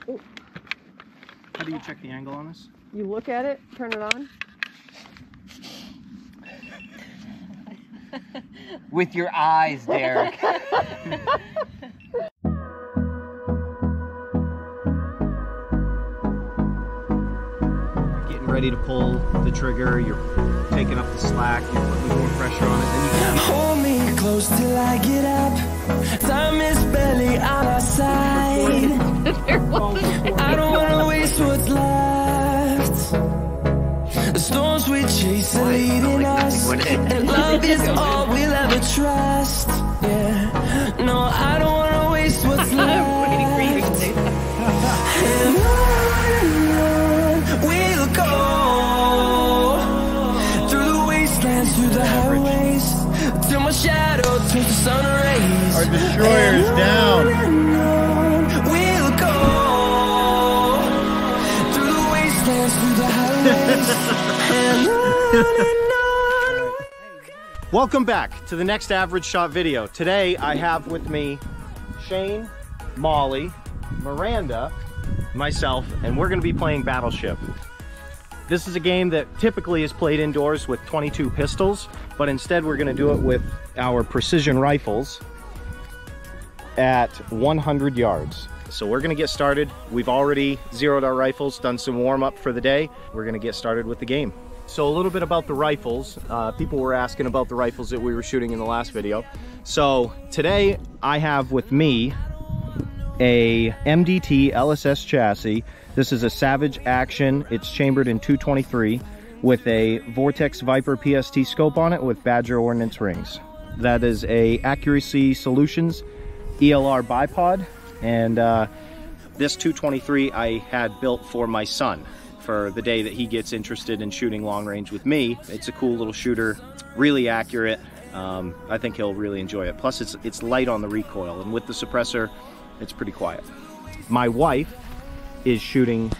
Ooh. How do you check the angle on this? You look at it, turn it on. With your eyes, Derek. Getting ready to pull the trigger, you're taking up the slack, you're putting more pressure on it, then you can... Hold me close till I get up. Time is barely on our side. I don't wanna waste what's left. The storms we chase are leading us, and love is all we'll ever trust. Yeah, no, I don't wanna waste what's left. And on we'll go, through the wastelands, through the highways, till my shadow turns to sun rays. Our destroyer's down. We'll go through the wastelands, through the highways, and on. Welcome back to the next Average Shot video. Today I have with me Shane, Molly, Miranda, myself, and we're going to be playing Battleship. This is a game that typically is played indoors with 22 pistols, but instead we're going to do it with our precision rifles at 100 yards. So we're going to get started. We've already zeroed our rifles, done some warm up for the day. We're going to get started with the game. So a little bit about the rifles. People were asking about the rifles that we were shooting in the last video. So today I have with me a MDT LSS chassis. This is a Savage Action. It's chambered in 223 with a Vortex Viper PST scope on it with Badger Ordnance rings. That is a Accuracy Solutions ELR bipod, and this 223 I had built for my son for the day that he gets interested in shooting long range with me. It's a cool little shooter, really accurate. I think he'll really enjoy it. Plus it's light on the recoil, and with the suppressor it's pretty quiet. My wife is shooting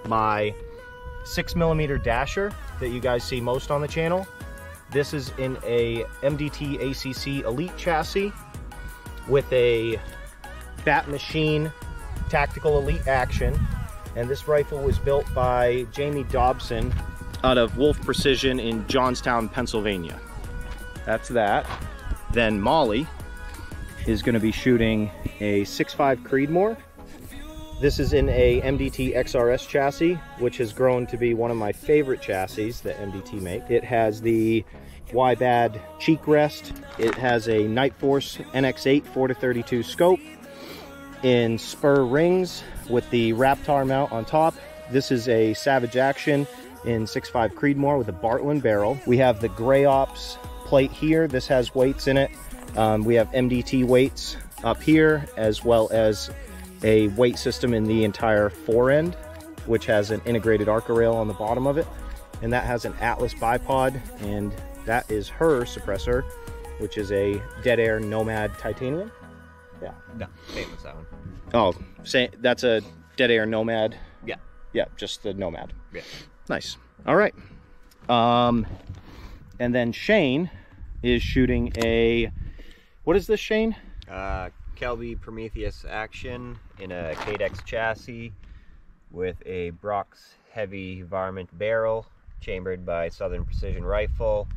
my 6mm Dasher that you guys see most on the channel. This is in a MDT ACC Elite chassis with a Bat Machine Tactical Elite Action, and this rifle was built by Jamie Dobson out of Wolf Precision in Johnstown, Pennsylvania. That's that. Then Molly is going to be shooting a 6.5 Creedmoor. This is in a MDT XRS chassis, which has grown to be one of my favorite chassis that MDT make. It has the YBAD cheek rest. It has a Night Force NX8 4-32 scope in spur rings with the Raptor mount on top. This is a Savage Action in 6.5 Creedmoor with a Bartlein barrel. We have the Gray Ops plate here. This has weights in it. We have MDT weights up here, as well as a weight system in the entire forend, which has an integrated ARCA rail on the bottom of it. And that has an Atlas bipod, and that is her suppressor, which is a Dead Air Nomad titanium. Yeah. No, same as that one. Oh, that's a Dead Air Nomad? Yeah. Yeah, just the Nomad. Yeah. Nice. All right. And then Shane is shooting a, what is this, Shane? Kelby Prometheus Action in a Cadex chassis with a Brock's heavy varmint barrel, chambered by Southern Precision Rifle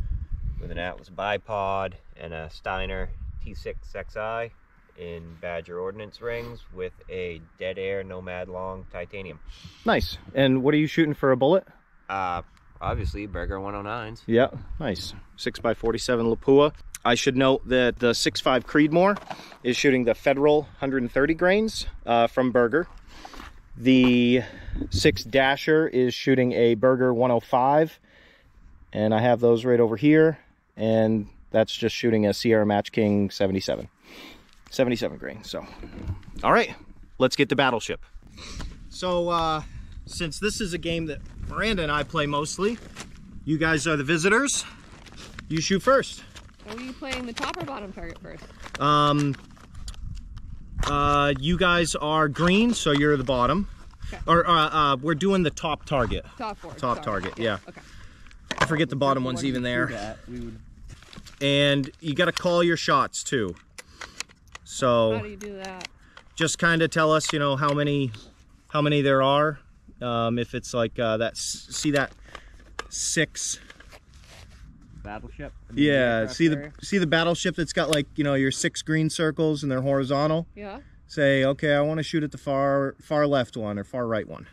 with an Atlas bipod, and a Steiner T6XI in Badger Ordnance rings with a Dead Air Nomad Long titanium. Nice. And what are you shooting for a bullet? Obviously Berger 109s. Yeah, nice. 6x47 Lapua. I should note that the 6.5 Creedmoor is shooting the Federal 130 grains from Berger. The 6 Dasher is shooting a Berger 105, and I have those right over here, and that's just shooting a Sierra Match King 77 grain. So, all right, let's get to Battleship. So, since this is a game that Miranda and I play mostly, you guys are the visitors. You shoot first. Are you playing the top or bottom target first? You guys are green, so you're the bottom. Okay. Or we're doing the top target. Top four. Top target, yeah. Okay. I forget the bottom one's even there. And you got to call your shots too. So how do you do that? Just kind of tell us, you know, how many how many there are. If it's like see that 6. Battleship? Yeah, see the battleship that's got like, you know, your 6 green circles and they're horizontal? Yeah. Say, okay, I want to shoot at the far left one or far right one.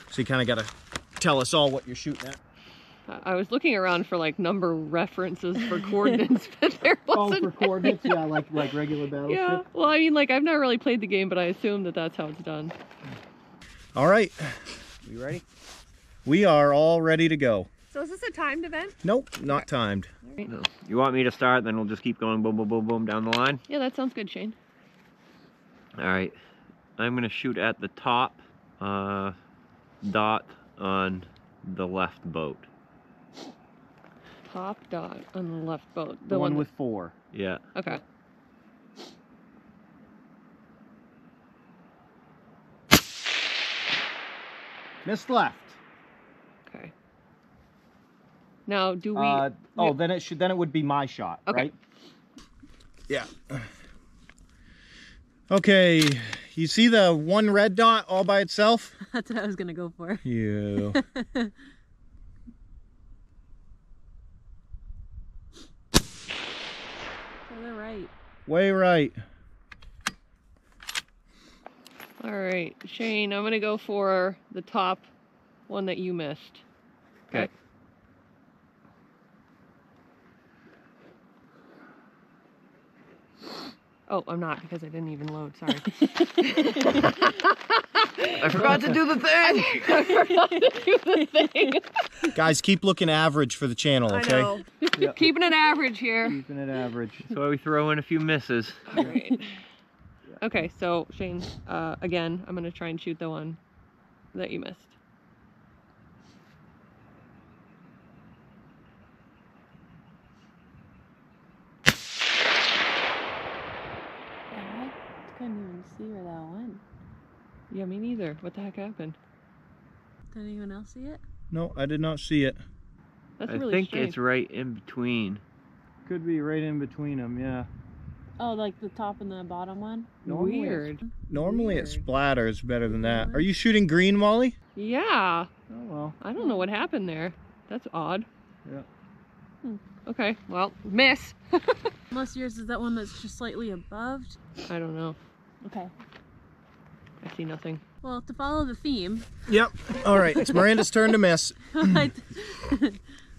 So you kind of got to tell us all what you're shooting at. I was looking around for like number references for coordinates, but there wasn't. Oh, for coordinates? Yeah, like regular battleship? Yeah, well, I mean, like, I've not really played the game, but I assume that that's how it's done. All right. You ready? We are all ready to go. So is this a timed event? Nope, not timed. No. You want me to start, then we'll just keep going boom, boom, boom, boom down the line? Yeah, that sounds good, Shane. All right. I'm going to shoot at the top dot on the left boat. Top dot on the left boat. The one with 4. Yeah. Okay. Missed left. Okay. Now, do we... oh, then it would be my shot, okay. Right? Yeah. Okay, you see the one red dot all by itself? That's what I was gonna go for. You. Further right. Way right. All right, Shane, I'm gonna go for the top one that you missed. Okay. Oh, I'm not, because I didn't even load, sorry. I forgot to do the thing! I forgot to do the thing. Guys, keep looking average for the channel, okay? I know. Yep. Keeping it average here. Keeping it average. That's why we throw in a few misses. All right. Okay, so Shane, again, I'm gonna try and shoot the one that you missed. I couldn't even see where that went. Yeah, me neither. What the heck happened? Did anyone else see it? No, I did not see it. That's I really think strange. it's right in between. Could be right in between them, yeah. Oh, like the top and the bottom one? Weird. Normally it Weird. splatters better than that. Are you shooting green, Molly? Yeah. Oh, well. I don't know what happened there. That's odd. Yeah. Okay, well, miss. Unless yours is that one that's just slightly above. I don't know. Okay. I see nothing. Well, to follow the theme, Yep. All right, it's Miranda's turn to miss. I'm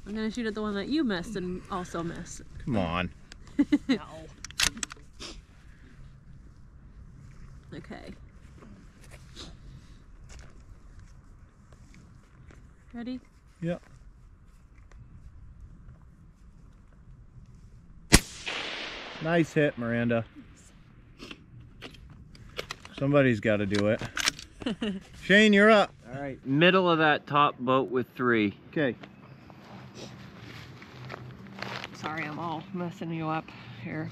gonna shoot at the one that you missed and also miss. Come on. No. Okay. Ready? Yep. Nice hit, Miranda. Somebody's got to do it. Shane, you're up. All right, middle of that top boat with 3. Okay. Sorry, I'm all messing you up here.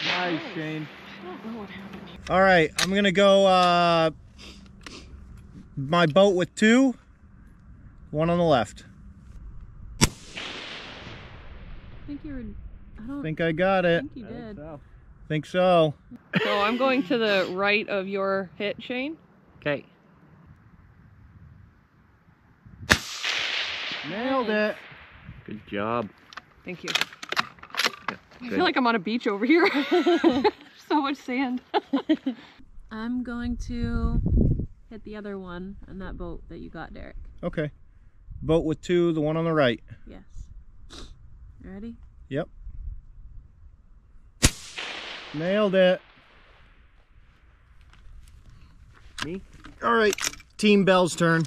Nice, Shane. I don't know what happened here. All right, I'm gonna go my boat with 2, one on the left. I think you were. I don't Think I got it. think you did. Think so. So I'm going to the right of your hit, Shane. Okay. Nailed it. Good job. Thank you. Yeah, I good. feel like I'm on a beach over here. So much sand. I'm going to hit the other one on that boat that you got, Derek. Okay. Boat with 2, the one on the right. Yes. You ready? Yep. Nailed it. Me? All right, Team Bell's turn.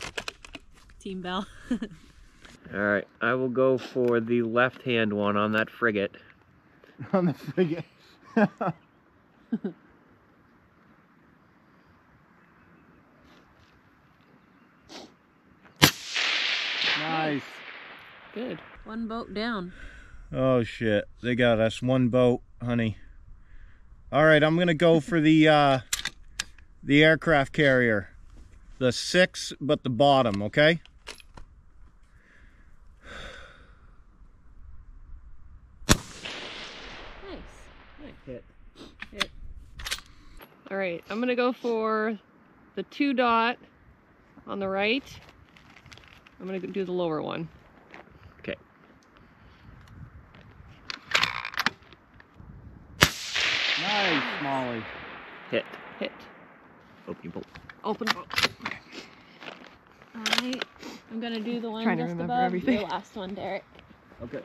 Team Bell. All right, I will go for the left-hand one on that frigate. On the frigate. Nice. Good. One boat down. Oh shit, they got us one boat, honey. All right, I'm gonna go for the aircraft carrier, the 6, but the bottom. Okay. Nice. Hit. All right, I'm gonna go for the 2 dot on the right. I'm gonna do the lower one. Okay. Nice, Molly. Hit. Hit. Open bolt. Open bolt. Alright, I'm gonna do the one Trying to just remember above everything. your last one, Derek. Okay.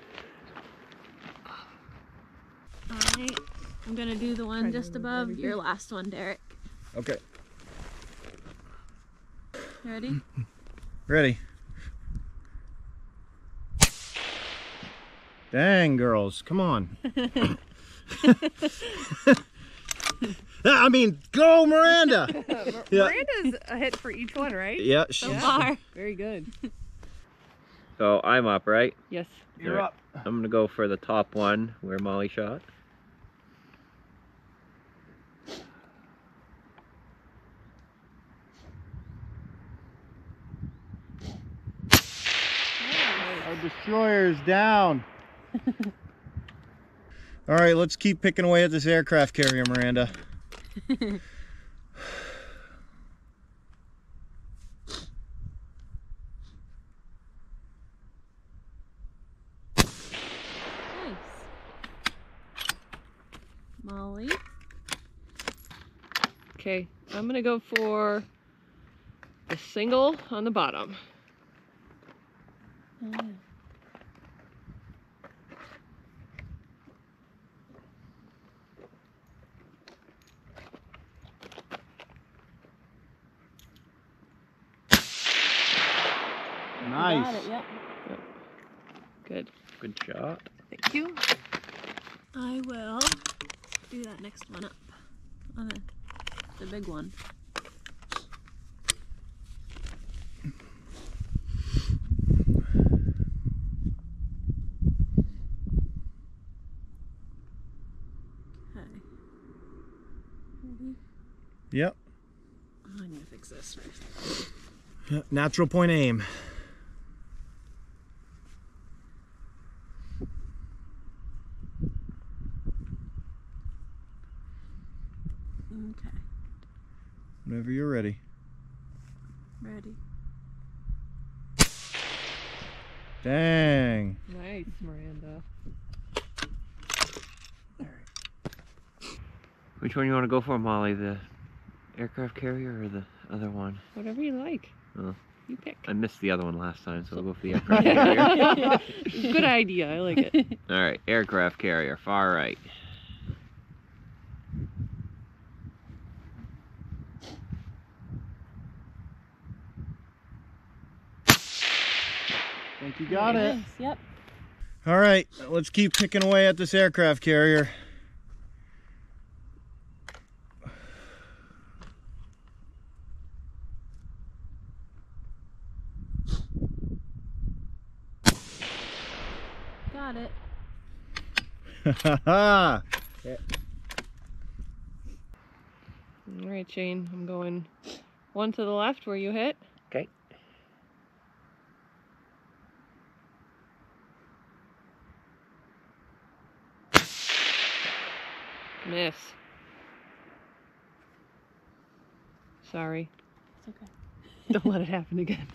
Alright, I'm gonna do the one Trying to just remember above everything. your last one, Derek. Okay. You ready? Ready. Dang, girls, come on. I mean, go Miranda! Yeah. Miranda's a hit for each one, right? Yeah, So she's... far. Very good. So I'm up, right? Yes. You're up. I'm gonna go for the top one where Molly shot. Our destroyer's down. All right, let's keep picking away at this aircraft carrier, Miranda. Nice. Molly. Okay, I'm gonna go for the single on the bottom. Nice. Got it, yep. Good. Good shot. Thank you. I will do that next one up on the big one. Okay. Ready? Yep. Oh, I need to fix this first. Natural point aim. Okay. Whenever you're ready. Ready. Dang. Nice, Miranda. Which one you want to go for, Molly? The aircraft carrier or the other one? Whatever you like. Oh. You pick. I missed the other one last time, so I'll go for the aircraft carrier. Good idea. I like it. All right, aircraft carrier, far right. I think you got it. Nice, yep. All right, let's keep picking away at this aircraft carrier. Got it. Ha All right, Shane. I'm going one to the left where you hit. Okay. Miss. Sorry. It's okay. Don't let it happen again.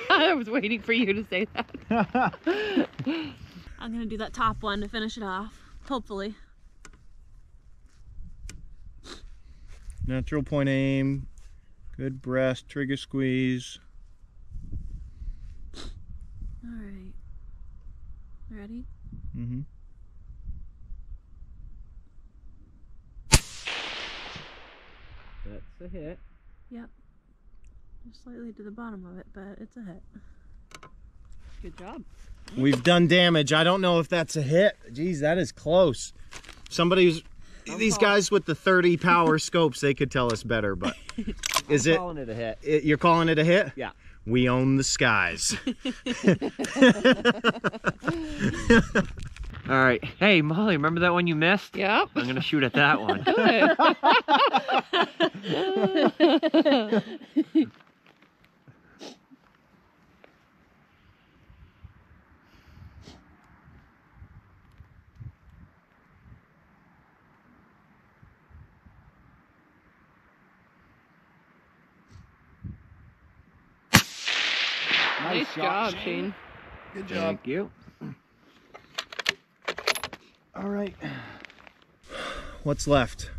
I was waiting for you to say that. I'm gonna do that top one to finish it off. Hopefully. Natural point aim. Good breast, trigger squeeze. Alright. Ready? Mm-hmm. That's a hit. Yep. Just slightly to the bottom of it, but it's a hit. Good job. We've done damage. I don't know if that's a hit. Geez, that is close. Somebody's... These guys with the 30 power scopes, they could tell us better, but is I'm it? calling it a hit. You're calling it a hit? Yeah. We own the skies. All right. Hey, Molly, remember that one you missed? Yep. I'm gonna shoot at that one. Good. Nice job, Shane. Good job. Thank you. All right. What's left?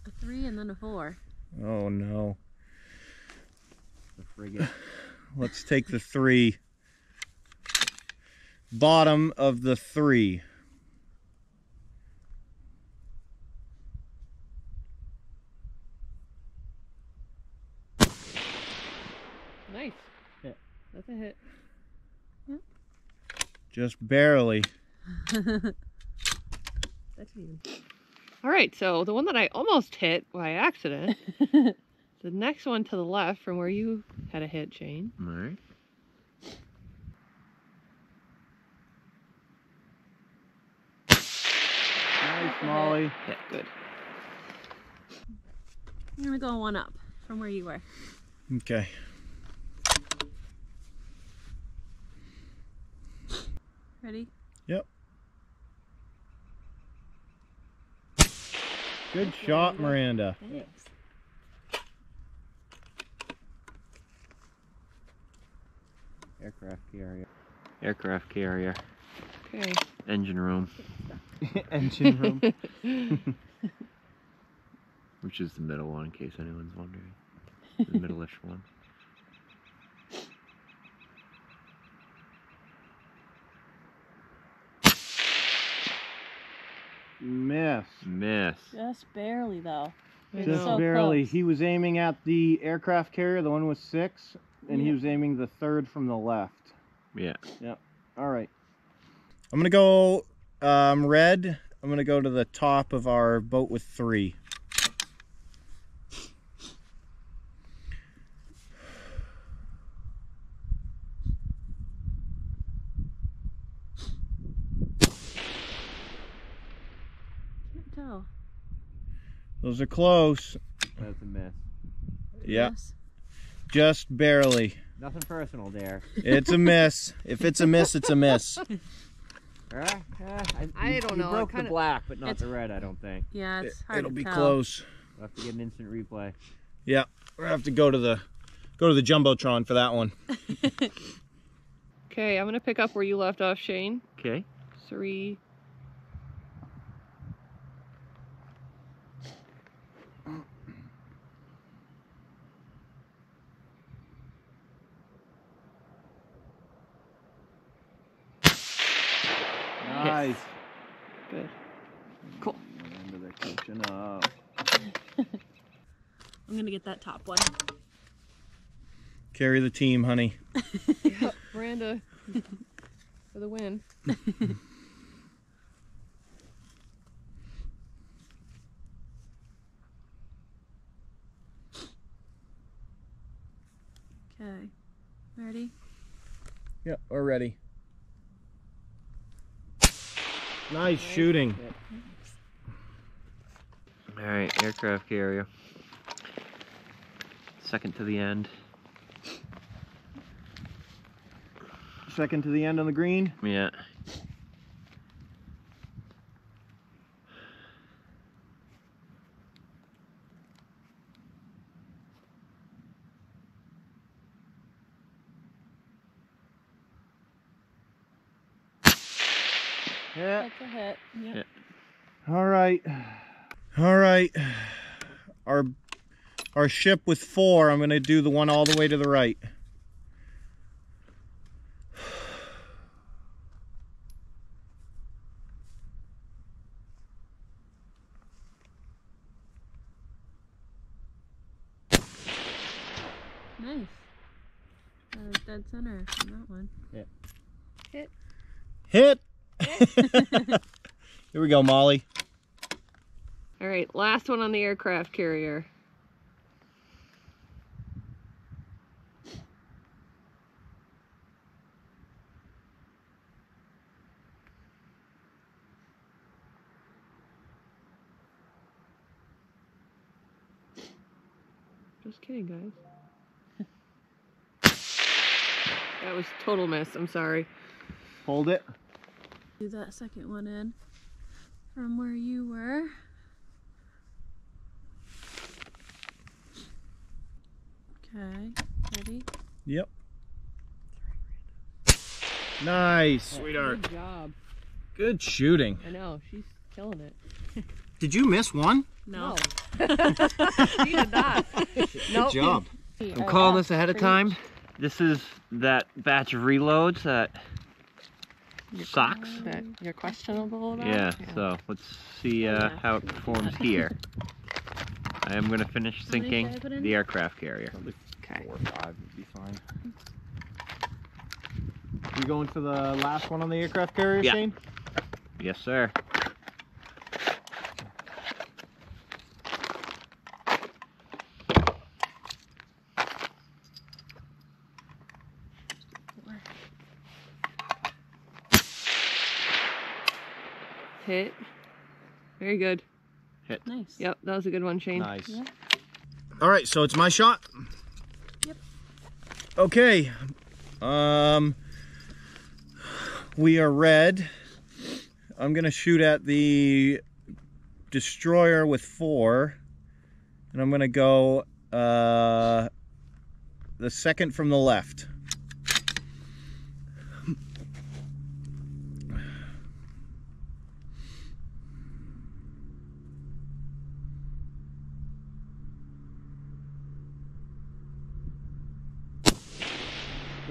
A 3 and then a 4. Oh no. The frigate. Let's take the 3. Bottom of the 3. Nice. Hit. That's a hit. Just barely. That's even. All right, so the one that I almost hit by accident, the next one to the left from where you had a hit, Shane. All right. Nice, Molly. Hit. Good. I'm gonna go 1 up from where you were. Okay. Ready? Yep. Good shot, Miranda. Thanks. Aircraft carrier. Aircraft carrier. Okay. Engine room, Engine room. which is the middle one in case anyone's wondering. The middle-ish one. Miss. Miss. Just barely though. I Just know. So barely. close. He was aiming at the aircraft carrier, the one with 6, and he Yeah. was aiming the 3rd from the left. Yeah. All right. I'm gonna go red. I'm gonna go to the top of our boat with 3. Can't tell. Those are close. That's a miss. Yeah, Yes. just barely. Nothing personal there. It's a miss. If it's a miss, it's a miss. I don't know, You broke kinda- the black, but not It's- the red, I don't think. Yeah, it's hard It'll to be tell. close. We'll have to get an instant replay. Yeah, we're gonna have to go to the jumbotron for that one. Okay, I'm gonna pick up where you left off, Shane. Okay. 3. Nice. Good. Cool. Miranda, they're catching up. I'm gonna get that top one. Carry the team, honey. Yep, Miranda for the win. Okay. Ready? Yep, we're ready. Nice shooting. All right, aircraft carrier. Second to the end. Second to the end on the green. Yeah. Yeah. That's a hit. Yep. Yeah. All right. All right. Our ship with 4, I'm going to do the one all the way to the right. Nice. Dead center on that one. Hit. Hit! Here we go, Molly. All right, last one on the aircraft carrier. Just kidding, guys. That was total miss. I'm sorry. Hold it. Do that second one in from where you were. Okay. Ready? Yep. Nice, sweetheart. Good job. Good shooting. I know, she's killing it. Did you miss one? No. She did not. Good job. I'm calling this ahead of time. This is that batch of reloads that sucks. That you're questionable about? Yeah, so let's see how it performs here. I am going to finish sinking the aircraft carrier. Okay. 4 or 5 would be fine. You going for the last one on the aircraft carrier, Yeah. Shane? Yes, sir. Hit. Very good. Nice. Yep, that was a good one, Shane. Nice. Yeah. All right, so it's my shot. Yep. Okay. We are red. I'm gonna shoot at the destroyer with 4, and I'm gonna go the second from the left.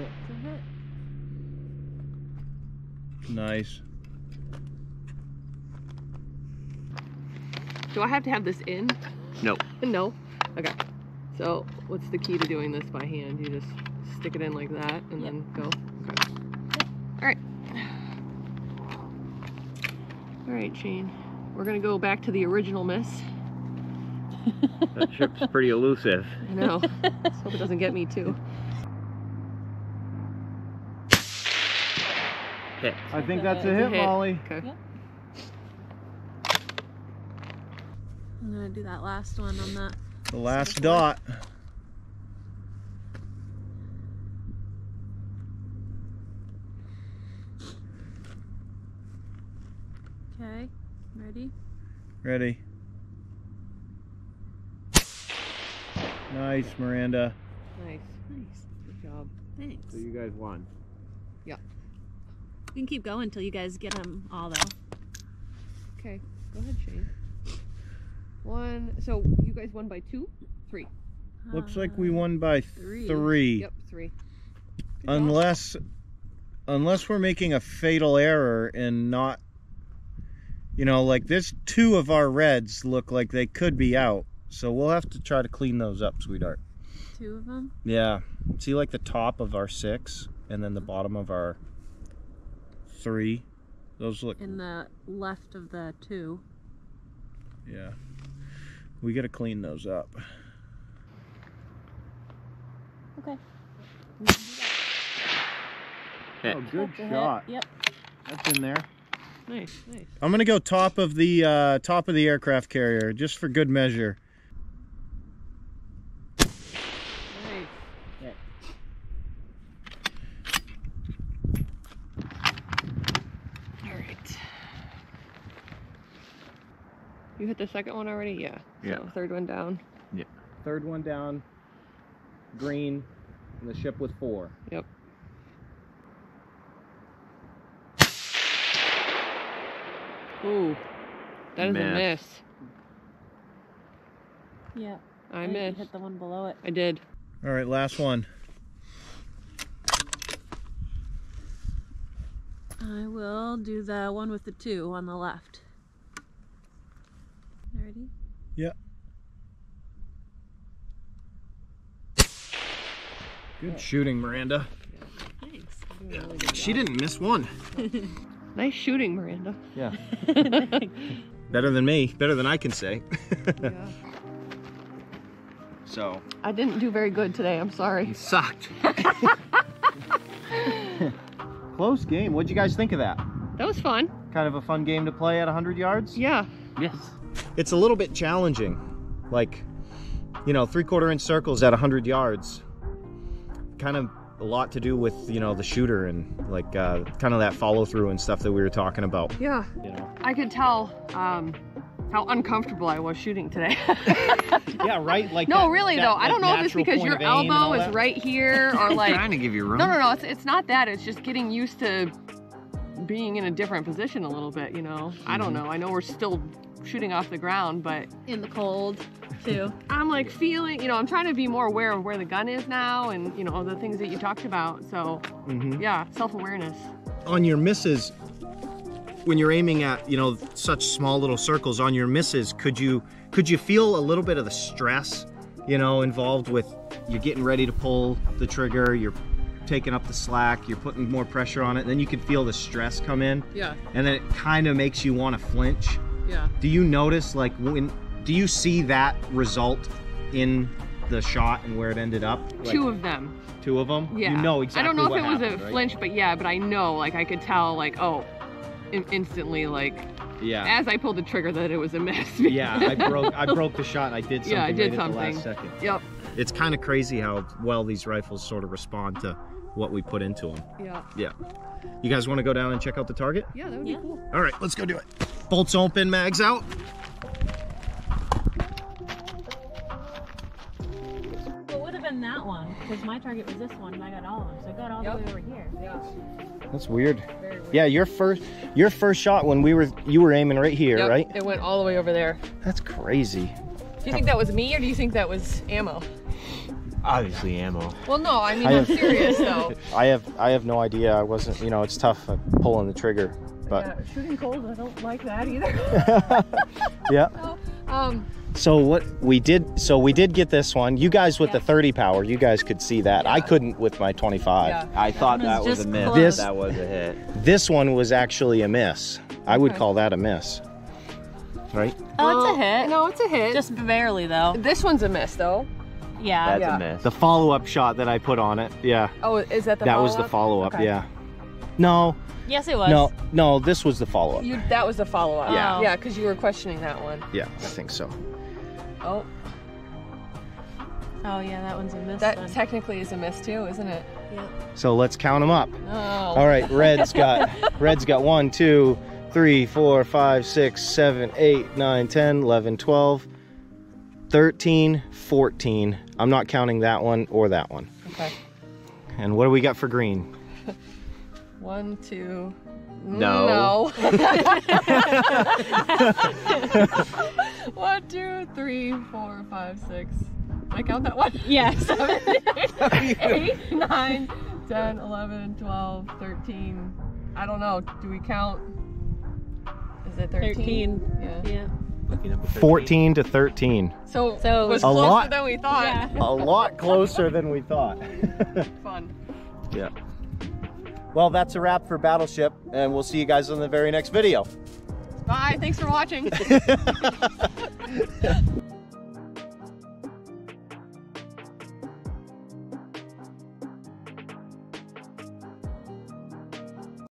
It's a hit. Nice. Do I have to have this in? No. No? Okay. So, what's the key to doing this by hand? You just stick it in like that and then go? Okay. Alright. Alright, Shane. We're gonna go back to the original miss. That ship's pretty elusive. I know. Let's hope it doesn't get me too. Hit. I think that's a It's a hit, hit. Molly. Okay. Yep. I'm gonna do that last one on that. The last dot. Okay, ready? Ready. Nice, Miranda. Nice. Nice. Good job. Thanks. So you guys won. We can keep going until you guys get them all, though. Okay. Go ahead, Shane. So, you guys won by 2? 3? Looks like we won by 3. 3. Yep, 3. Good job. Unless we're making a fatal error and not, you know, like this, 2 of our reds look like they could be out. So we'll have to try to clean those up, sweetheart. 2 of them? Yeah. See, like the top of our 6 and then the bottom of our 3. Those look, In the left of the 2. yeah. We gotta clean those up. Okay. Hit. Oh, good That's a hit. shot. Yep. That's in there. Nice, nice. I'm gonna go top of the aircraft carrier just for good measure. Nice. Alright. You hit the second one already? Yeah. Yeah. So, third one down. Third one down, green, and the ship with 4. Yep. Ooh. That is a Miss. miss. Yeah. I think you missed. hit the one below it. I did. All right, last one. I will do the one with the 2 on the left. Ready? Yeah. Good shooting, Miranda. Thanks. You're doing a really good She job. didn't miss one. Nice shooting, Miranda. Yeah. Better than me. Better than I can say. Yeah. So. I didn't do very good today. I'm sorry. You sucked. Close game. What'd you guys think of that? That was fun. Kind of a fun game to play at 100 yards? Yeah. Yes. It's a little bit challenging. Like, you know, 3/4 inch circles at 100 yards. Kind of a lot to do with, you know, the shooter and like kind of that follow through and stuff that we were talking about. Yeah. You know. I could tell how uncomfortable I was shooting today. Yeah, right? Like no, really though. I don't know if it's because your elbow is right here or like... Trying to give you room. No, it's not that. It's just getting used to being in a different position a little bit, you know? I don't know. I know we're still shooting off the ground, but... In the cold, too. I'm like feeling, you know, I'm trying to be more aware of where the gun is now and, you know, the things that you talked about. So, yeah, self-awareness. On your misses, when you're aiming at, you know, such small little circles on your misses, could you feel a little bit of the stress, you know, involved with you're getting ready to pull the trigger, you're taking up the slack, you're putting more pressure on it, and then you can feel the stress come in. Yeah. And then it kind of makes you want to flinch. Yeah. Do you notice, like, do you see that result in the shot and where it ended up? Like, two of them. Two of them? Yeah. You know exactly. I don't know what if it was happened, a right? flinch, but yeah, but I know, like, I could tell, like, oh, instantly, like, yeah. As I pulled the trigger, that it was a miss. Yeah, I broke the shot and I did something Yeah, I did right something. at the last second. Yep. It's kind of crazy how well these rifles sort of respond to what we put into them. Yeah. Yeah. You guys want to go down and check out the target? Yeah, that would be cool. All right, let's go do it. Bolts open, mags out. It would have been that one, because my target was this one, and I got all of them, so I got all the way over here. Yeah. That's weird. Very weird. Yeah, your first shot when you were aiming right here, Yep, right? It went all the way over there. That's crazy. Do you think that was me, or do you think that was ammo? Obviously ammo. Well, no, I mean, I'm serious, though. I have no idea. I wasn't, you know, it's tough pulling the trigger, but Yeah, shooting cold, I don't like that either. yeah. So, So what we did get this one. You guys with the 30 power, you guys could see that. I couldn't with my 25. Yeah. I thought that was just a miss. close. That was a hit. This one was actually a miss. I would call that a miss. Right? Oh, it's a hit. No, it's a hit. Just barely, though. This one's a miss, though. Yeah. That's a miss. The follow-up shot that I put on it. Yeah. Oh, is that the That follow-up? was the follow-up, Okay. yeah. No, Yes, it was. no, this was the follow-up. That was the follow-up. Yeah. Yeah, because you were questioning that one. Yeah, I think so. Oh, Oh, yeah, that one's a miss. that then. technically is a miss too, isn't it? Yeah. So let's count them up. Oh. All right, red's got 1, 2, 3, 4, 5, 6, 7, 8, 9, 10, 11, 12, 13, 14. I'm not counting that one or that one. Okay. And what do we got for green? 1, 2. No. No. 1, 2, 3, 4, 5, 6. Did I count that one? Yes. 7, 8, 9, 10, 11, 12, 13. I don't know. Do we count? Is it 13? 13. Yeah. Yeah. Lucky number 13. 14 to 13. So it it was was closer lot. than we thought. Yeah. A lot closer than we thought. Fun. Yeah. Well, that's a wrap for Battleship, and we'll see you guys on the very next video. Bye. Thanks for watching.